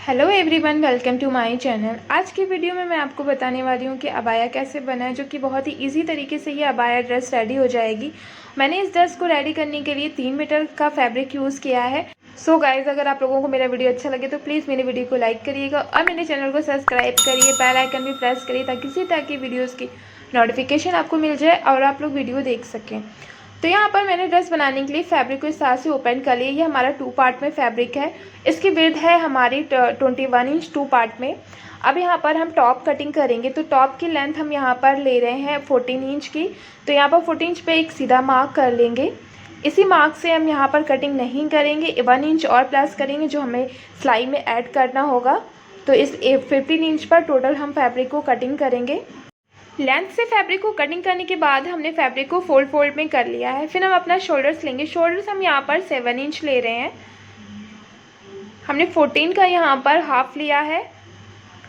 Hello everyone, welcome to my channel. आज की video में मैं आपको बताने वाली हूँ कि अबाया कैसे बनाए, जो कि बहुत ही इजी तरीके से ये अबाया ड्रेस रेडी हो जाएगी। मैंने इस ड्रेस को रेडी करने के लिए 3 मीटर का फैब्रिक यूज़ किया है। सो गाइज, अगर आप लोगों को मेरा वीडियो अच्छा लगे तो प्लीज़ मेरे वीडियो को लाइक करिएगा और मेरे चैनल को सब्सक्राइब करिए, बेल आइकन भी प्रेस करिए ताकि इसी तरह की वीडियोज़ की नोटिफिकेशन आपको मिल जाए और आप लोग वीडियो देख सकें। तो यहाँ पर मैंने ड्रेस बनाने के लिए फैब्रिक को इस तरह से ओपन कर लिया। ये हमारा 2 पार्ट में फैब्रिक है। इसकी विड्थ है हमारी 21 इंच 2 पार्ट में। अब यहाँ पर हम टॉप कटिंग करेंगे, तो टॉप की लेंथ हम यहाँ पर ले रहे हैं 14 इंच की। तो यहाँ पर 14 इंच पे एक सीधा मार्क कर लेंगे। इसी मार्क से हम यहाँ पर कटिंग नहीं करेंगे, 1 इंच और प्लस करेंगे जो हमें सिलाई में ऐड करना होगा। तो इस 15 इंच पर टोटल हम फैब्रिक को कटिंग करेंगे। लेंथ से फैब्रिक को कटिंग करने के बाद हमने फैब्रिक को फोल्ड में कर लिया है। फिर हम अपना शोल्डर्स लेंगे। शोल्डर्स हम यहाँ पर 7 इंच ले रहे हैं। हमने 14 का यहाँ पर हाफ लिया है।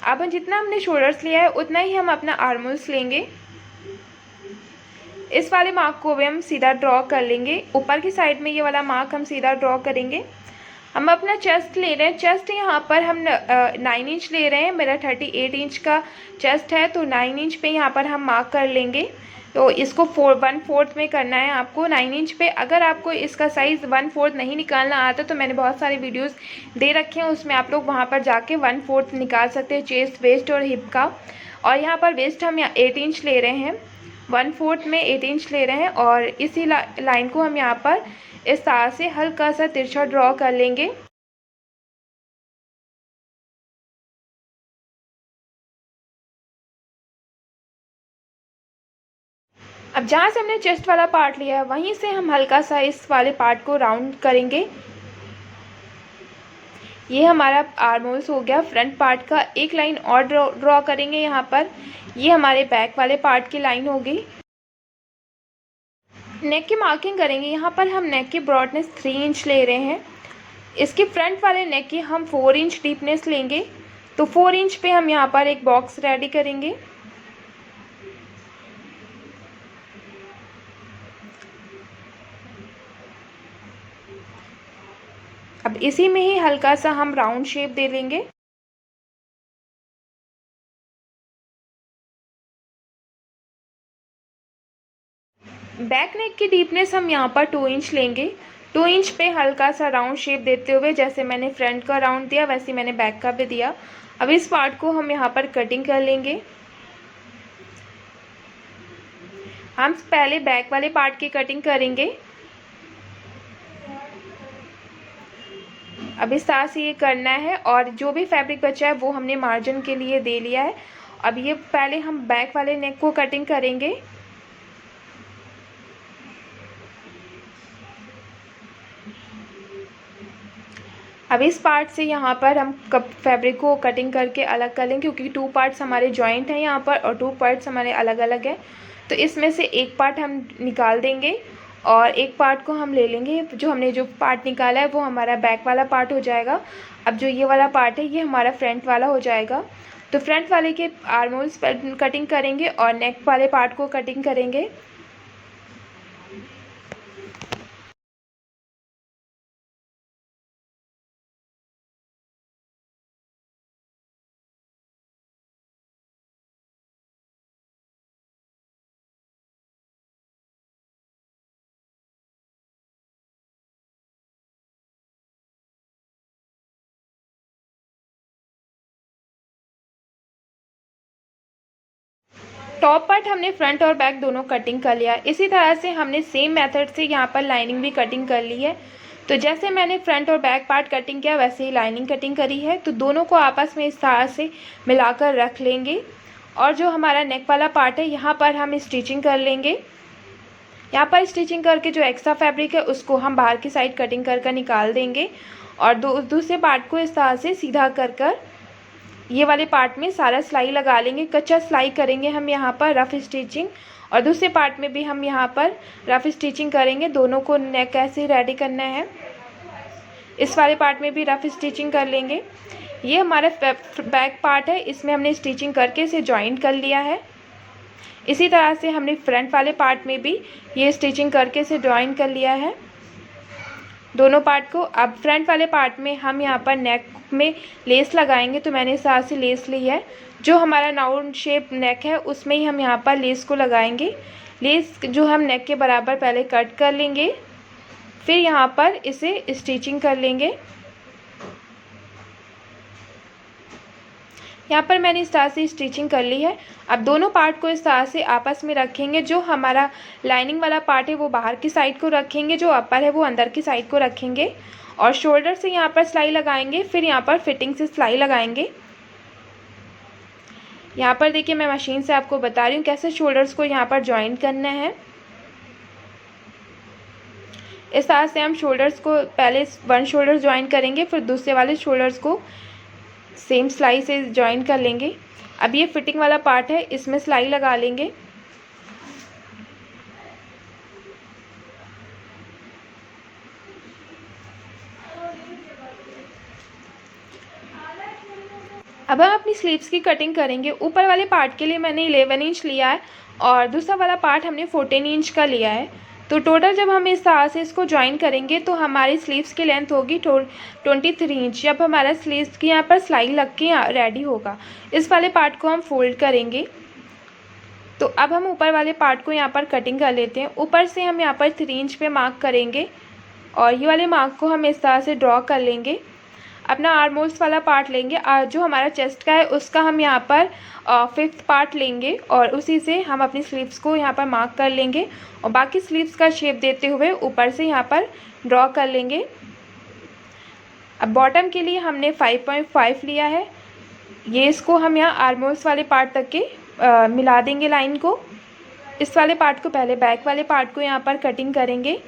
अब जितना हमने शोल्डर्स लिया है उतना ही हम अपना आर्मोल्स लेंगे। इस वाले मार्क को भी हम सीधा ड्रॉ कर लेंगे। ऊपर की साइड में ये वाला मार्क हम सीधा ड्रॉ करेंगे। हम अपना चेस्ट ले रहे हैं। चेस्ट यहाँ पर हम 9 इंच ले रहे हैं। मेरा 38 इंच का चेस्ट है, तो 9 इंच पे यहाँ पर हम मार्क कर लेंगे। तो इसको 1/4 में करना है आपको 9 इंच पे। अगर आपको इसका साइज़ 1/4 नहीं निकालना आता तो मैंने बहुत सारे वीडियोस दे रखे हैं, उसमें आप लोग वहाँ पर जाके 1/4 निकाल सकते हैं, चेस्ट, वेस्ट और हिप का। और यहाँ पर वेस्ट हम 8 इंच ले रहे हैं। 1/4 में 8 इंच ले रहे हैं और इसी लाइन को हम यहाँ पर इस तरह से हल्का सा तिरछा ड्रॉ कर लेंगे। अब जहाँ से हमने चेस्ट वाला पार्ट लिया है वहीं से हम हल्का सा इस वाले पार्ट को राउंड करेंगे। ये हमारा आर्मोल्स हो गया। फ्रंट पार्ट का एक लाइन और ड्रॉ करेंगे यहाँ पर। ये हमारे बैक वाले पार्ट की लाइन होगी। नेक की मार्किंग करेंगे। यहाँ पर हम नेक की ब्रॉडनेस 3 इंच ले रहे हैं। इसके फ्रंट वाले नेक की हम 4 इंच डीपनेस लेंगे। तो 4 इंच पे हम यहाँ पर एक बॉक्स रेडी करेंगे। अब इसी में ही हल्का सा हम राउंड शेप दे लेंगे। बैक नेक की डीपनेस हम यहाँ पर 2 इंच लेंगे। 2 इंच पे हल्का सा राउंड शेप देते हुए, जैसे मैंने फ्रंट का राउंड दिया वैसे मैंने बैक का भी दिया। अब इस पार्ट को हम यहाँ पर कटिंग कर लेंगे। हम पहले बैक वाले पार्ट की कटिंग करेंगे। अब इस तरह से ये करना है और जो भी फैब्रिक बचा है वो हमने मार्जिन के लिए दे लिया है। अब ये पहले हम बैक वाले नेक को कटिंग करेंगे। अब इस पार्ट से यहाँ पर हम फैब्रिक को कटिंग करके अलग कर लेंगे, क्योंकि 2 पार्ट्स हमारे जॉइंट हैं यहाँ पर और 2 पार्ट्स हमारे अलग अलग हैं। तो इसमें से एक पार्ट हम निकाल देंगे और एक पार्ट को हम ले लेंगे। जो हमने जो पार्ट निकाला है वो हमारा बैक वाला पार्ट हो जाएगा। अब जो ये वाला पार्ट है ये हमारा फ्रंट वाला हो जाएगा। तो फ्रंट वाले के आर्मोल्स पर कटिंग करेंगे और नेक वाले पार्ट को कटिंग करेंगे। टॉप पार्ट हमने फ्रंट और बैक दोनों कटिंग कर लिया। इसी तरह से हमने सेम मेथड से यहाँ पर लाइनिंग भी कटिंग कर ली है। तो जैसे मैंने फ्रंट और बैक पार्ट कटिंग किया वैसे ही लाइनिंग कटिंग करी है। तो दोनों को आपस में इस तरह से मिलाकर रख लेंगे और जो हमारा नेक वाला पार्ट है यहाँ पर हम स्टिचिंग कर लेंगे। यहाँ पर स्टिचिंग करके जो एक्स्ट्रा फैब्रिक है उसको हम बाहर की साइड कटिंग कर निकाल देंगे और दूसरे पार्ट को इस तरह से सीधा कर ये वाले पार्ट में सारा सिलाई लगा लेंगे। कच्चा सिलाई करेंगे हम यहाँ पर रफ़ स्टिचिंग, और दूसरे पार्ट में भी हम यहाँ पर रफ़ स्टिचिंग करेंगे। दोनों को नेक ऐसे रेडी करना है। इस वाले पार्ट में भी रफ़ स्टिचिंग कर लेंगे। ये हमारा बैक पार्ट है, इसमें हमने स्टिचिंग करके इसे जॉइंट कर लिया है। इसी तरह से हमने फ्रंट वाले पार्ट में भी ये स्टिचिंग करके इसे जॉइन कर लिया है। दोनों पार्ट को। अब फ्रंट वाले पार्ट में हम यहाँ पर नेक में लेस लगाएंगे, तो मैंने इस तरह से लेस ली है। जो हमारा राउंड शेप नेक है उसमें ही हम यहाँ पर लेस को लगाएंगे। लेस जो हम नेक के बराबर पहले कट कर लेंगे, फिर यहाँ पर इसे स्टिचिंग कर लेंगे। यहाँ पर मैंने इस तरह से स्टिचिंग कर ली है। अब दोनों पार्ट को इस तरह से आपस में रखेंगे। जो हमारा लाइनिंग वाला पार्ट है वो बाहर की साइड को रखेंगे, जो अपर है वो अंदर की साइड को रखेंगे और शोल्डर से यहाँ पर सिलाई लगाएंगे। फिर यहाँ पर फिटिंग से सिलाई लगाएंगे। यहाँ पर देखिए मैं मशीन से आपको बता रही हूँ कैसे शोल्डर्स को यहाँ पर जॉइन करना है। इस तरह से हम शोल्डर्स को पहले वन शोल्डर ज्वाइन करेंगे, फिर दूसरे वाले शोल्डर्स को सेम सिलाई से ज्वाइन कर लेंगे। अब ये फिटिंग वाला पार्ट है, इसमें सिलाई लगा लेंगे। अब हम अपनी स्लीव्स की कटिंग करेंगे। ऊपर वाले पार्ट के लिए मैंने 11 इंच लिया है और दूसरा वाला पार्ट हमने 14 इंच का लिया है। तो टोटल जब हम इस तरह से इसको ज्वाइन करेंगे तो हमारी स्लीव्स की लेंथ होगी 23 इंच। जब हमारा स्लीव्स की यहाँ पर सिलाई लग के रेडी होगा, इस वाले पार्ट को हम फोल्ड करेंगे। तो अब हम ऊपर वाले पार्ट को यहाँ पर कटिंग कर लेते हैं। ऊपर से हम यहाँ पर 3 इंच पे मार्क करेंगे और ये वाले मार्क को हम इस तरह से ड्रॉ कर लेंगे। अपना आर्मोल्स वाला पार्ट लेंगे, जो हमारा चेस्ट का है उसका हम यहाँ पर 5th पार्ट लेंगे और उसी से हम अपनी स्लीव्स को यहाँ पर मार्क कर लेंगे और बाकी स्लीव्स का शेप देते हुए ऊपर से यहाँ पर ड्रॉ कर लेंगे। अब बॉटम के लिए हमने 5.5 लिया है। ये इसको हम यहाँ आर्मोल्स वाले पार्ट तक के मिला देंगे लाइन को। इस वाले पार्ट को पहले बैक वाले पार्ट को यहाँ पर कटिंग करेंगे।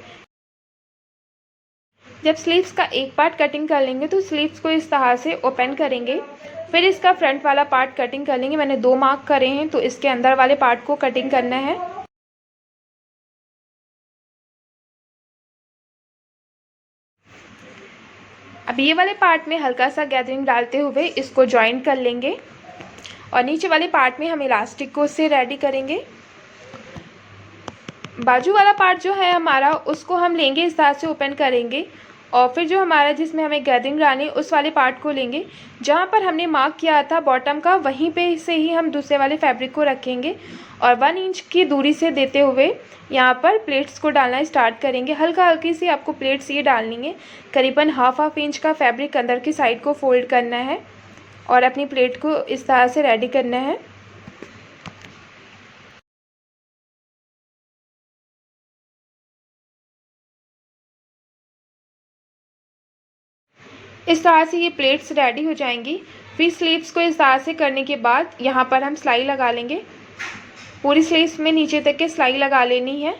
जब स्लीव्स का एक पार्ट कटिंग कर लेंगे तो स्लीव्स को इस तरह से ओपन करेंगे। फिर इसका फ्रंट वाला पार्ट कटिंग कर लेंगे। मैंने 2 मार्क करे हैं तो इसके अंदर वाले पार्ट को कटिंग करना है। अब ये वाले पार्ट में हल्का सा गैदरिंग डालते हुए इसको ज्वाइन कर लेंगे और नीचे वाले पार्ट में हम इलास्टिक को उससे रेडी करेंगे। बाजू वाला पार्ट जो है हमारा उसको हम लेंगे, इस तरह से ओपन करेंगे और फिर जो हमारा जिसमें हमें गैदरिंग डालनी उस वाले पार्ट को लेंगे। जहाँ पर हमने मार्क किया था बॉटम का, वहीं पे से ही हम दूसरे वाले फैब्रिक को रखेंगे और 1 इंच की दूरी से देते हुए यहाँ पर प्लेट्स को डालना स्टार्ट करेंगे। हल्की सी आपको प्लेट्स ये डालनी है। करीबन हाफ इंच का फैब्रिक अंदर की साइड को फोल्ड करना है और अपनी प्लेट को इस तरह से रेडी करना है। इस तरह से ये प्लेट्स रेडी हो जाएंगी। फिर स्लीव्स को इस तरह से करने के बाद यहाँ पर हम सिलाई लगा लेंगे। पूरी स्लीव्स में नीचे तक के सिलाई लगा लेनी है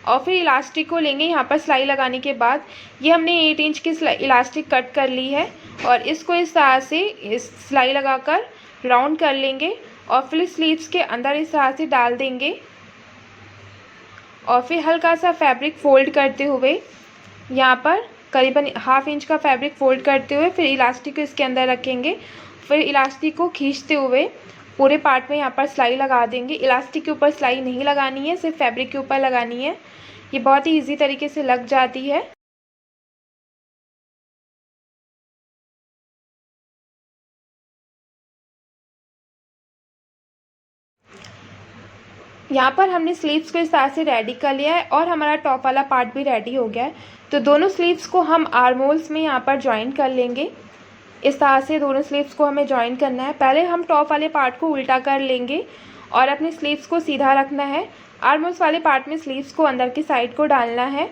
और फिर इलास्टिक को लेंगे। यहाँ पर सिलाई लगाने के बाद ये हमने 8 इंच की इलास्टिक कट कर ली है और इसको इस तरह से सिलाई लगाकर राउंड कर लेंगे और फिर स्लीव्स के अंदर इस तरह से डाल देंगे और फिर हल्का सा फैब्रिक फोल्ड करते हुए यहाँ पर करीबन हाफ इंच का फैब्रिक फोल्ड करते हुए फिर इलास्टिक को इसके अंदर रखेंगे। फिर इलास्टिक को खींचते हुए पूरे पार्ट में यहाँ पर सिलाई लगा देंगे। इलास्टिक के ऊपर सिलाई नहीं लगानी है, सिर्फ फैब्रिक के ऊपर लगानी है। ये बहुत ही इजी तरीके से लग जाती है। यहाँ पर हमने स्लीव्स को इस तरह से रेडी कर लिया है और हमारा टॉप वाला पार्ट भी रेडी हो गया है। तो दोनों स्लीव्स को हम आर्मोल्स में यहाँ पर ज्वाइन कर लेंगे। इस तरह से दोनों स्लीव्स को हमें ज्वाइन करना है। पहले हम टॉप वाले पार्ट को उल्टा कर लेंगे और अपने स्लीव्स को सीधा रखना है। आर्मोल्स वाले पार्ट में स्लीव्स को अंदर की साइड को डालना है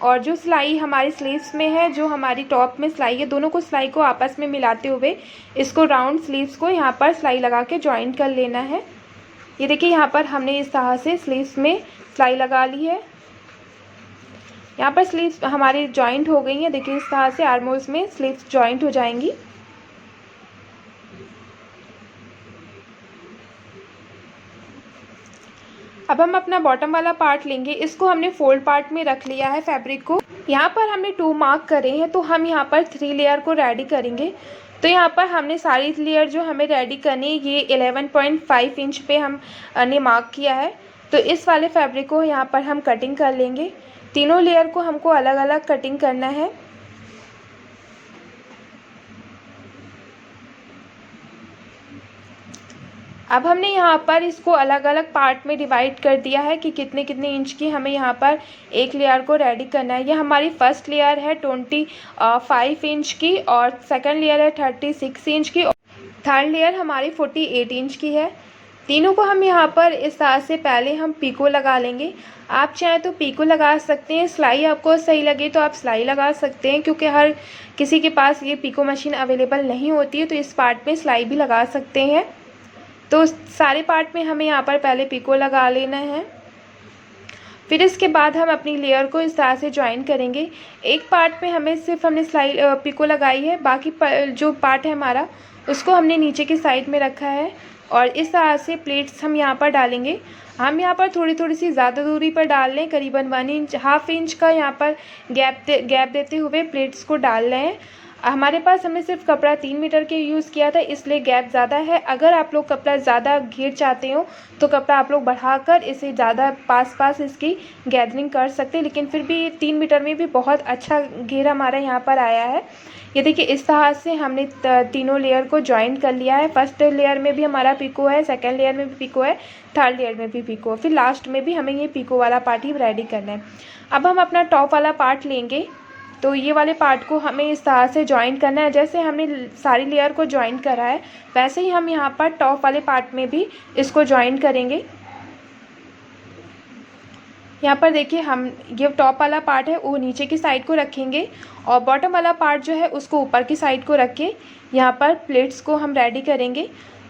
और जो सिलाई हमारी स्लीव्स में है, जो हमारी टॉप में सिलाई है, दोनों को सिलाई को आपस में मिलाते हुए इसको राउंड स्लीव्स को यहाँ पर सिलाई लगा के ज्वाइन कर लेना है। ये देखिए यहाँ पर हमने इस तरह से स्लीव्स में सिलाई लगा ली है। यहाँ पर स्लीव्स हमारी जॉइंट हो गई हैं। देखिए इस तरह से आर्मोल्स में स्लीव्स जॉइंट हो जाएंगी। अब हम अपना बॉटम वाला पार्ट लेंगे। इसको हमने फोल्ड पार्ट में रख लिया है फैब्रिक को। यहाँ पर हमने 2 मार्क करे हैं तो हम यहाँ पर 3 लेयर को रेडी करेंगे। तो यहाँ पर हमने सारी लेयर जो हमें रेडी करनी है ये 11.5 इंच पे हमने मार्क किया है। तो इस वाले फैब्रिक को यहाँ पर हम कटिंग कर लेंगे। तीनों लेयर को हमको अलग अलग कटिंग करना है। अब हमने यहाँ पर इसको अलग अलग पार्ट में डिवाइड कर दिया है कि कितने कितने इंच की हमें यहाँ पर एक लेयर को रेडी करना है। ये हमारी फर्स्ट लेयर है 25 इंच की, और सेकंड लेयर है 36 इंच की, और थर्ड लेयर हमारी 48 इंच की है। तीनों को हम यहाँ पर इस तरह से पहले हम पीको लगा लेंगे। आप चाहें तो पीको लगा सकते हैं, सिलाई आपको सही लगे तो आप सिलाई लगा सकते हैं, क्योंकि हर किसी के पास ये पीको मशीन अवेलेबल नहीं होती है, तो इस पार्ट में सिलाई भी लगा सकते हैं। तो सारे पार्ट में हमें यहाँ पर पहले पीको लगा लेना है। फिर इसके बाद हम अपनी लेयर को इस तरह से ज्वाइन करेंगे। एक पार्ट में हमने सिलाई पीको लगाई है, बाकी जो पार्ट है हमारा उसको हमने नीचे की साइड में रखा है, और इस तरह से प्लेट्स हम यहाँ पर डालेंगे। हम यहाँ पर थोड़ी थोड़ी सी ज़्यादा दूरी पर डाल लें, करीबन 1 इंच 1/2 इंच का यहाँ पर गैप देते हुए प्लेट्स को डाल रहे हैं। हमारे पास हमने सिर्फ कपड़ा 3 मीटर के यूज़ किया था, इसलिए गैप ज़्यादा है। अगर आप लोग कपड़ा ज़्यादा घेर चाहते हो तो कपड़ा आप लोग बढ़ाकर इसे ज़्यादा पास इसकी गैदरिंग कर सकते हैं, लेकिन फिर भी 3 मीटर में भी बहुत अच्छा घेर हमारा यहाँ पर आया है। ये देखिए, इस तरह से हमने तीनों लेयर को ज्वाइन कर लिया है। फर्स्ट लेयर में भी हमारा पीको है, सेकेंड लेयर में भी पीको है, थर्ड लेयर में भी पीको है, फिर लास्ट में भी हमें ये पीको वाला पार्ट ही रेडी करना है। अब हम अपना टॉप वाला पार्ट लेंगे, तो ये वाले पार्ट को हमें इस तरह से ज्वाइन करना है। जैसे हमने सारी लेयर को ज्वाइन करा है, वैसे ही हम यहाँ पर टॉप वाले पार्ट में भी इसको ज्वाइन करेंगे। यहाँ पर देखिए, हम ये टॉप वाला पार्ट है वो नीचे की साइड को रखेंगे, और बॉटम वाला पार्ट जो है उसको ऊपर की साइड को रख के यहाँ पर प्लेट्स को हम रेडी करेंगे।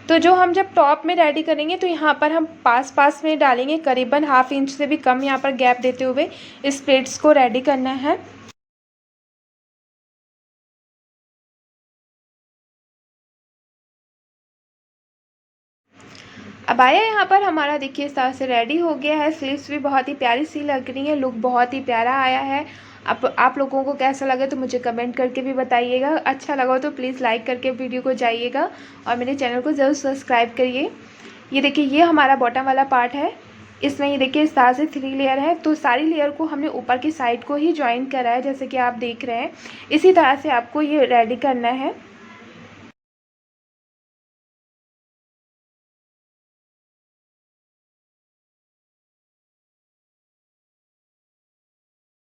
तो जो हम जब टॉप में रेडी करेंगे तो यहाँ पर हम पास में डालेंगे, करीबन 1/2 इंच से भी कम यहाँ पर गैप देते हुए इस प्लेट्स को रेडी करना है। अबाया यहाँ पर हमारा देखिए इस तरह से रेडी हो गया है। स्लीव्स भी बहुत ही प्यारी सी लग रही है, लुक बहुत ही प्यारा आया है। आप लोगों को कैसा लगा तो मुझे कमेंट करके भी बताइएगा। अच्छा लगा तो प्लीज़ लाइक करके वीडियो को जाइएगा, और मेरे चैनल को ज़रूर सब्सक्राइब करिए। ये देखिए, ये हमारा बॉटम वाला पार्ट है। इसमें ये देखिए इस तरह से 3 लेयर है, तो सारी लेयर को हमने ऊपर की साइड को ही ज्वाइन करा है, जैसे कि आप देख रहे हैं। इसी तरह से आपको ये रेडी करना है।